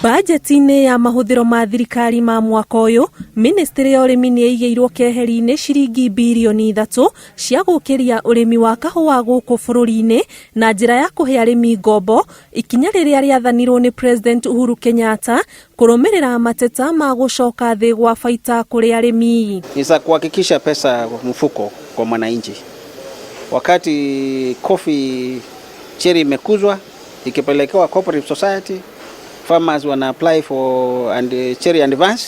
Bajeti-inĩ ya mahuthiro ma thirikari ma mwaka uyu, ministry ya urimi ni igirwo keheri-ini ciringi birioni ithatu cia gukiria urimi wa kahua guku bururi-ini na njira ya kuhe arimi ngombo, ikinya riria riathanirwo ni President Uhuru Kenyatta kurumirira mateta ma gucoka thi gwa baita kuri arimi. Ni kuhakikisha pesa mfuko kwa mwananchi. Wakati coffee cherry imekuzwa ikipelekewa cooperative society, farmers wana apply for cherry advance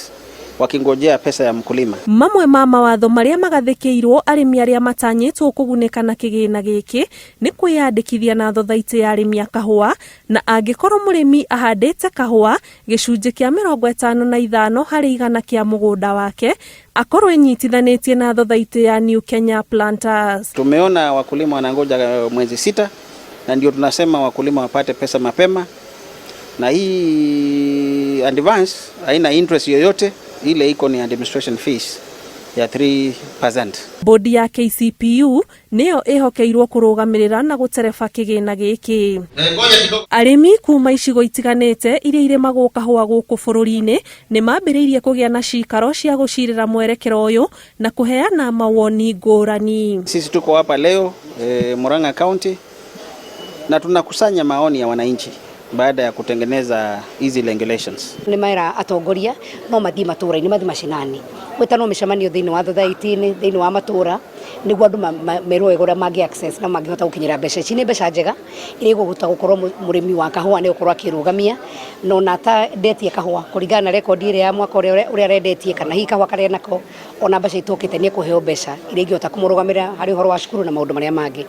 wakingojea pesa ya mkulima. Mamwe ma mawatho maria magathikirwo arimi aria matanyitwo kuguneka na kigina giki ni kwiyandikithia na thutha ya arimi a kahua, na angikorwo murimi ahandite kahua gicunjia kia 55 hari igana kia mugunda wake akorwo inyitithanitie na thutha ya New Kenya Planters. Tumeona wakulima wanangoja mwezi 6 na ndio tunasema wakulima wapate pesa mapema, na hii advance haina interest yoyote, ile iko ni administration fees ya 3%. Bodi ya KCPU niyo ihokeirwo kurugamirira na gutereba kigina giki. Arimi kuma icigo itiganite iria irimagwo kahua guku bururi-ini ni mambiriirie kugia na cikaro cia gucirira mwerekera uyu na kuheana mawoni ngurani. Sisi tuko hapa leo Murang'a County na tunakusanya maoni ya wananchi baada ya kutengeneza hizi regulations. Ni maira atongoria no mathii matura ni mathii mashinani wetano mishamanio thini wa thutha-ini thini wa matura niguo andu merwe gura magi access na mangihota gukinyira mbeca cine mbeca njega iri guguta gukorwo murimi wa kahua ni ukorwo akirugamia no nata detie kahua kuringana na record ire ya mwaka uria rendetie kana hi kahua kare nako ona mbeca itukite ni kuheo mbeca iri ingihota kumurugamira hari uhoro wa cukuru na maundu maria mangi.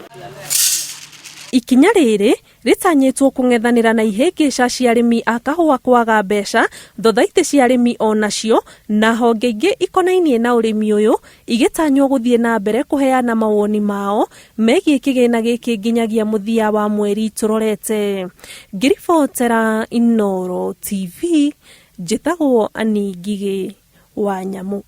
Ikinya riri ritanyitwo kung'ethanira na ihingica cia arimi a kahua kwaga mbeca, thothaiti cia arimi onacio na honge ingi ikonainie na urimi uyu igitanywo guthie na mbere kuheana mawoni mao megie kigina giki nginyagia muthia wa mweri turorete. Ngiribotera Inooro TV, njitagwo Ani Ngigi wa Nyamu.